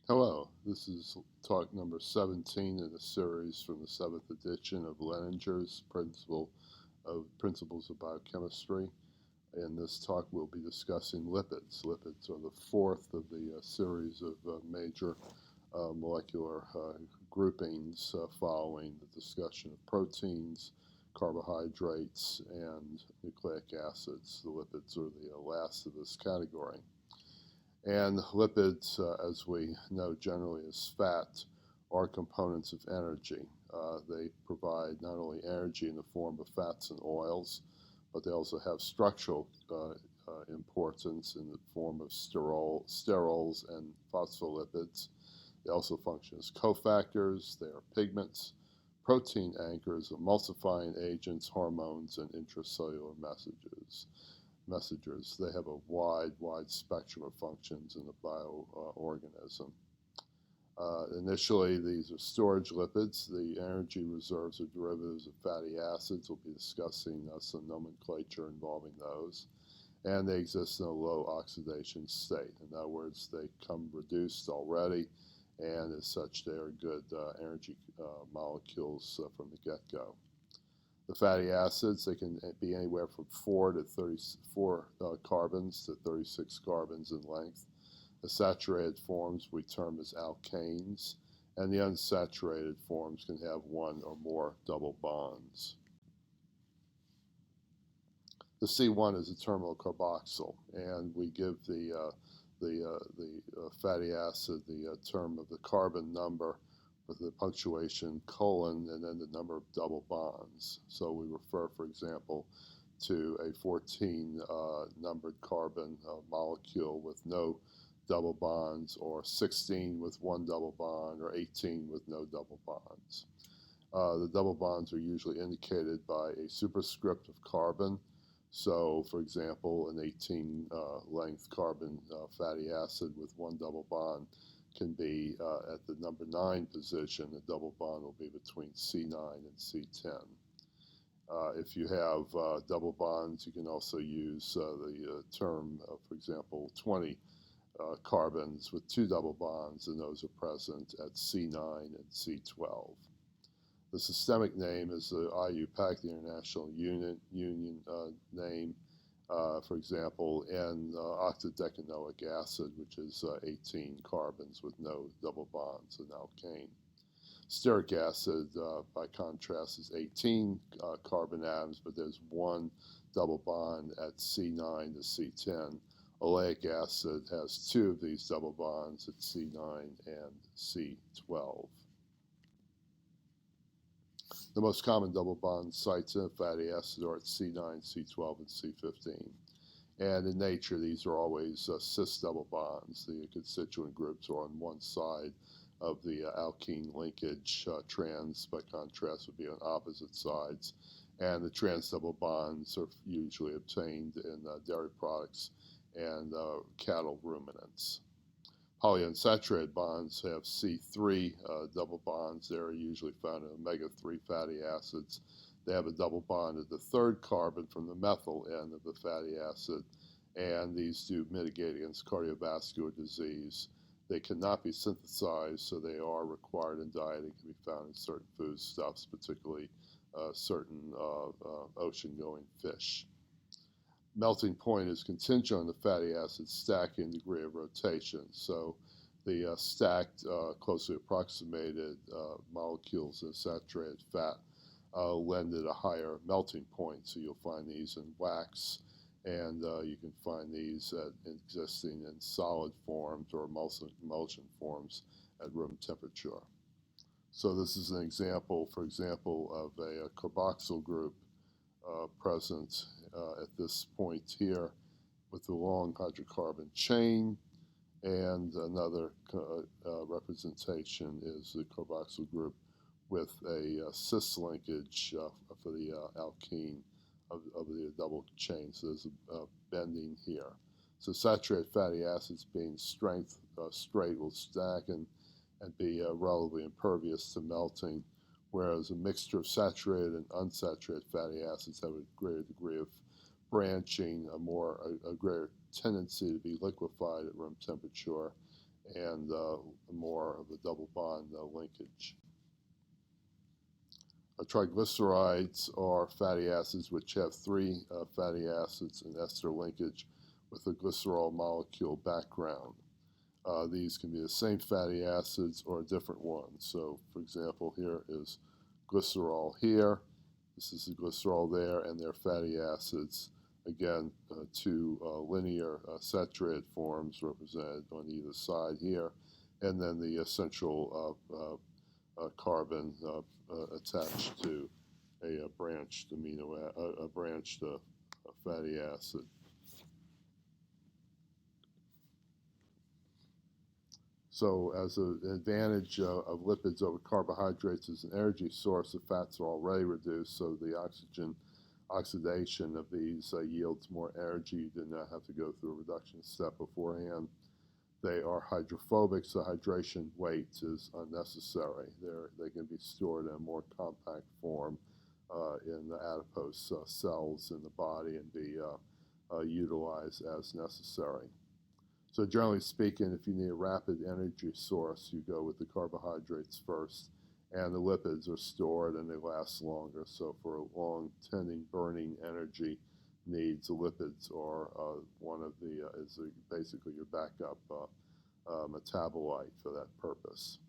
Hello, this is talk number 17 in a series from the 7th edition of Lehninger's Principles of Biochemistry. In this talk, we'll be discussing lipids. Lipids are the fourth of the series of major molecular groupings following the discussion of proteins, carbohydrates, and nucleic acids. The lipids are the last of this category. And lipids, as we know generally as fat, are components of energy. They provide not only energy in the form of fats and oils, but they also have structural importance in the form of sterols and phospholipids. They also function as cofactors. They are pigments, protein anchors, emulsifying agents, hormones, and intracellular messengers. They have a wide spectrum of functions in the bioorganism. Initially, these are storage lipids. The energy reserves are derivatives of fatty acids. We'll be discussing some nomenclature involving those. And they exist in a low oxidation state. In other words, they come reduced already, and as such, they are good energy molecules from the get-go. The fatty acids, they can be anywhere from 4 to 34 carbons to 36 carbons in length. The saturated forms we term as alkanes, and the unsaturated forms can have one or more double bonds. The C1 is a terminal carboxyl, and we give the fatty acid the term of the carbon number with the punctuation colon and then the number of double bonds. So we refer, for example, to a 14 numbered carbon molecule with no double bonds, or 16 with one double bond, or 18 with no double bonds. The double bonds are usually indicated by a superscript of carbon. So, for example, an 18 length carbon fatty acid with one double bond can be at the number 9 position. The double bond will be between C9 and C10. If you have double bonds, you can also use the term, for example, 20 carbons with 2 double bonds, and those are present at C9 and C12. The systemic name is the IUPAC, the International Union name. For example, N-octadecanoic acid, which is 18 carbons with no double bonds, an alkane. Stearic acid, by contrast, is 18 carbon atoms, but there's one double bond at C9 to C10. Oleic acid has 2 of these double bonds at C9 and C12. The most common double bond sites in a fatty acid are at C9, C12, and C15. And in nature, these are always cis double bonds. The constituent groups are on one side of the alkene linkage. Trans, by contrast, would be on opposite sides. And the trans double bonds are usually obtained in dairy products and cattle ruminants. Polyunsaturated bonds have C3 double bonds. They're usually found in omega-3 fatty acids. They have a double bond at the 3rd carbon from the methyl end of the fatty acid, and these do mitigate against cardiovascular disease. They cannot be synthesized, so they are required in diet and can be found in certain foodstuffs, particularly certain ocean-going fish. Melting point is contingent on the fatty acid stacking degree of rotation. So the stacked, closely approximated molecules of saturated fat lend it a higher melting point. So you'll find these in wax, and you can find these existing in solid forms or emulsion forms at room temperature. So this is an example, for example, of a carboxyl group present at this point here with the long hydrocarbon chain, and another representation is the carboxyl group with a cis linkage for the alkene of the double chain. So there's a bending here. So saturated fatty acids being straight will stack and be relatively impervious to melting, whereas a mixture of saturated and unsaturated fatty acids have a greater degree of branching, a greater tendency to be liquefied at room temperature, and more of a double bond linkage. Triglycerides are fatty acids which have three fatty acids and ester linkage with a glycerol molecule background. These can be the same fatty acids or different ones. So, for example, here is glycerol here. This is the glycerol there, and their fatty acids. Again, two linear saturated forms represented on either side here, and then the essential carbon attached to a branched fatty acid. So as an advantage of lipids over carbohydrates as an energy source, the fats are already reduced, so the oxidation of these yields more energy. You do not have to go through a reduction step beforehand. They are hydrophobic, so hydration weight is unnecessary. They can be stored in a more compact form in the adipose cells in the body and be utilized as necessary. So generally speaking, if you need a rapid energy source, you go with the carbohydrates first, and the lipids are stored and they last longer. So for a long tending burning energy needs, the lipids are basically your backup metabolite for that purpose.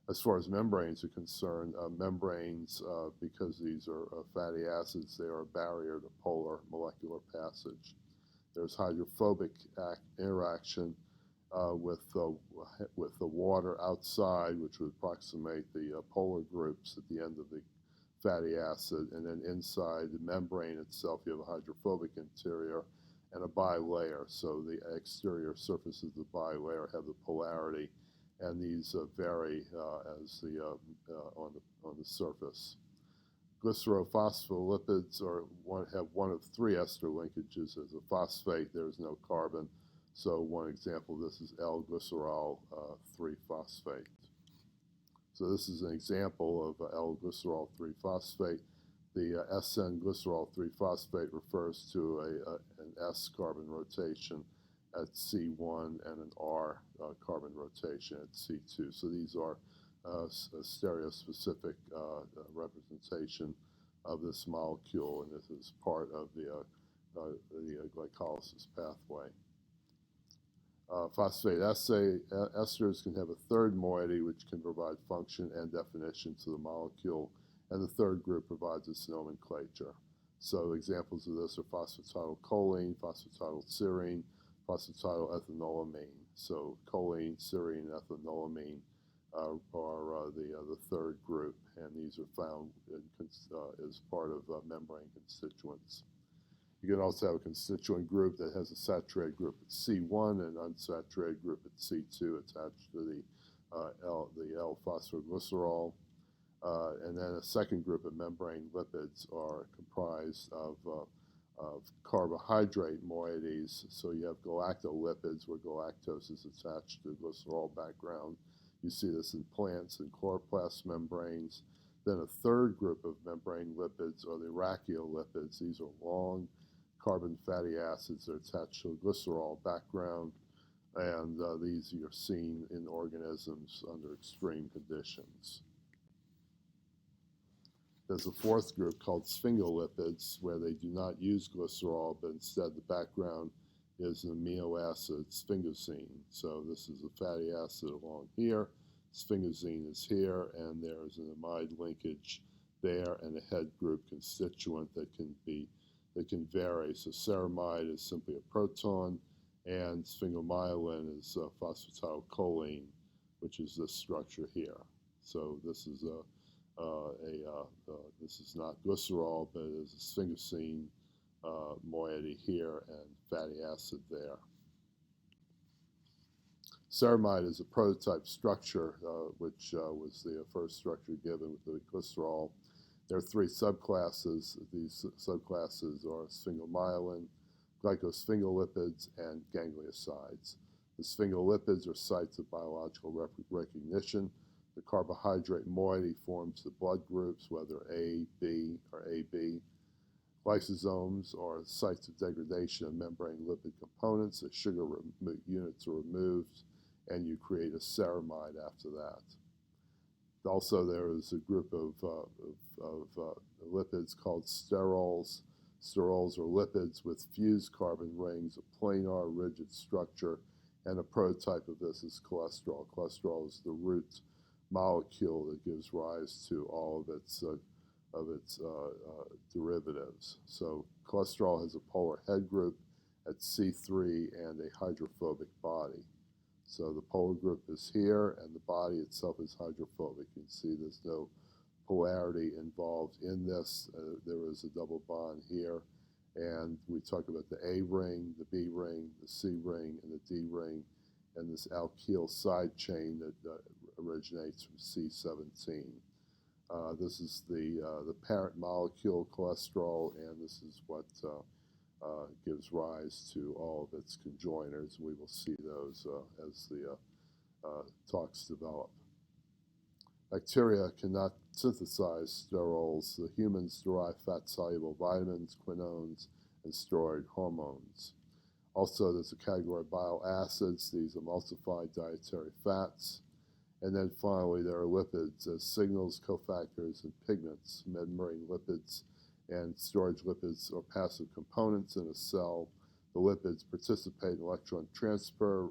As far as membranes are concerned, membranes, because these are fatty acids, they are a barrier to polar molecular passage. There's hydrophobic interaction with the water outside, which would approximate the polar groups at the end of the fatty acid, and then inside the membrane itself, you have a hydrophobic interior and a bilayer. So the exterior surfaces of the bilayer have the polarity, and these vary as on the surface. Glycerophospholipids have one of three ester linkages. As a phosphate, there is no carbon. So one example of this is L-glycerol 3-phosphate. So this is an example of L-glycerol 3-phosphate. The SN-glycerol 3-phosphate refers to an S carbon rotation at C1 and an R carbon rotation at C2. So these are a stereospecific representation of this molecule, and this is part of the glycolysis pathway. Phosphate esters can have a third moiety which can provide function and definition to the molecule, and the third group provides its nomenclature. So examples of this are phosphatidylcholine, phosphatidylserine, phosphatidylethanolamine. So choline, serine, and ethanolamine are the third group, and these are found as part of membrane constituents. You can also have a constituent group that has a saturated group at C1 and an unsaturated group at C2 attached to the L-phosphoglycerol. And then a second group of membrane lipids are comprised of carbohydrate moieties. So you have galactolipids, where galactose is attached to the glycerol background. You see this in plants and chloroplast membranes. Then a third group of membrane lipids are the rachiolipids. These are long carbon fatty acids that are attached to a glycerol background, and these are seen in organisms under extreme conditions. There's a fourth group called sphingolipids, where they do not use glycerol, but instead the background is an amino acid, sphingosine. So this is a fatty acid along here, sphingosine is here, and there is an amide linkage there, and a head group constituent that can vary. So ceramide is simply a proton, and sphingomyelin is phosphatidylcholine, which is this structure here. So this is this is not glycerol, but it is a sphingosine moiety here and fatty acid there. Ceramide is a prototype structure, which was the first structure given with the glycerol. There are three subclasses. These subclasses are sphingomyelin, glycosphingolipids, and gangliosides. The sphingolipids are sites of biological recognition. The carbohydrate moiety forms the blood groups, whether A, B, or AB. Lysosomes are sites of degradation of membrane lipid components. The sugar units are removed, and you create a ceramide after that. Also, there is a group of lipids called sterols. Sterols are lipids with fused carbon rings, a planar rigid structure, and a prototype of this is cholesterol. Cholesterol is the root molecule that gives rise to all of its derivatives. So cholesterol has a polar head group at C3 and a hydrophobic body. So the polar group is here, and the body itself is hydrophobic. You can see there's no polarity involved in this. There is a double bond here, and we talk about the A ring, the B ring, the C ring, and the D ring, and this alkyl side chain that originates from C17. This is the parent molecule, cholesterol, and this is what gives rise to all of its conjoiners. We will see those as the talks develop. Bacteria cannot synthesize sterols. The humans derive fat-soluble vitamins, quinones, and steroid hormones. Also, there's a category of bile acids. These emulsified dietary fats. And then finally, there are lipids as signals, cofactors, and pigments. Membrane lipids and storage lipids are passive components in a cell. The lipids participate in electron transfer,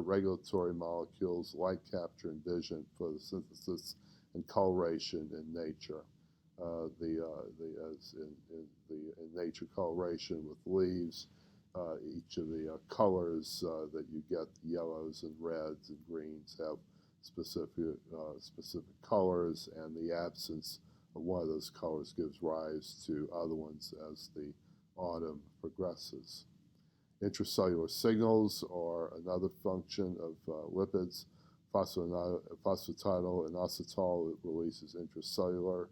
regulatory molecules, light capture, and vision, photosynthesis, and coloration in nature. In nature, coloration with leaves, each of the colors that you get, yellows and reds and greens, have specific colors, and the absence of one of those colors gives rise to other ones as the autumn progresses. Intracellular signals are another function of lipids. Phosphatidylcholine inositol releases intracellular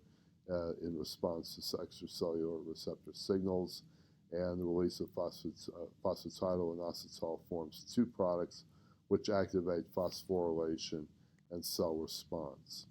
in response to extracellular receptor signals, and the release of phosphatidylcholine inositol forms two products which activate phosphorylation and cell response.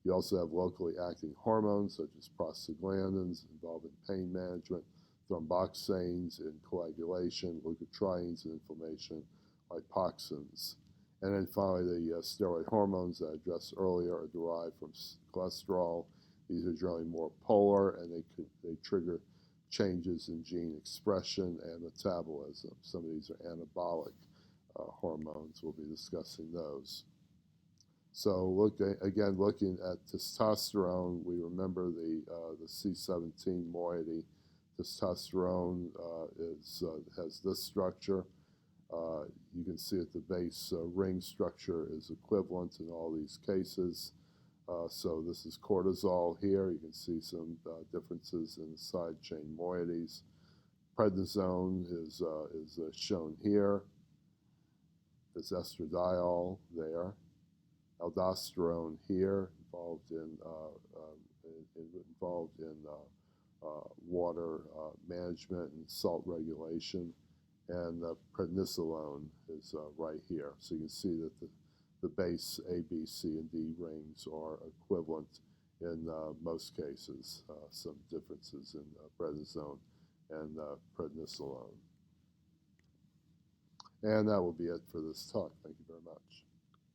You also have locally acting hormones such as prostaglandins involved in pain management, thromboxanes in coagulation, leukotrienes in inflammation, lipoxins. And then finally, the steroid hormones that I addressed earlier are derived from cholesterol. These are generally more polar, and they trigger changes in gene expression and metabolism. Some of these are anabolic hormones. We'll be discussing those. So looking at testosterone, we remember the C17 moiety. Testosterone has this structure. You can see at the base ring structure is equivalent in all these cases. So this is cortisol here. You can see some differences in the side chain moieties. Prednisone is shown here. There's estradiol there. Aldosterone here, involved in water management and salt regulation, and prednisolone is right here. So you can see that the base A, B, C, and D rings are equivalent in most cases. Some differences in prednisone and prednisolone. And that will be it for this talk. Thank you very much.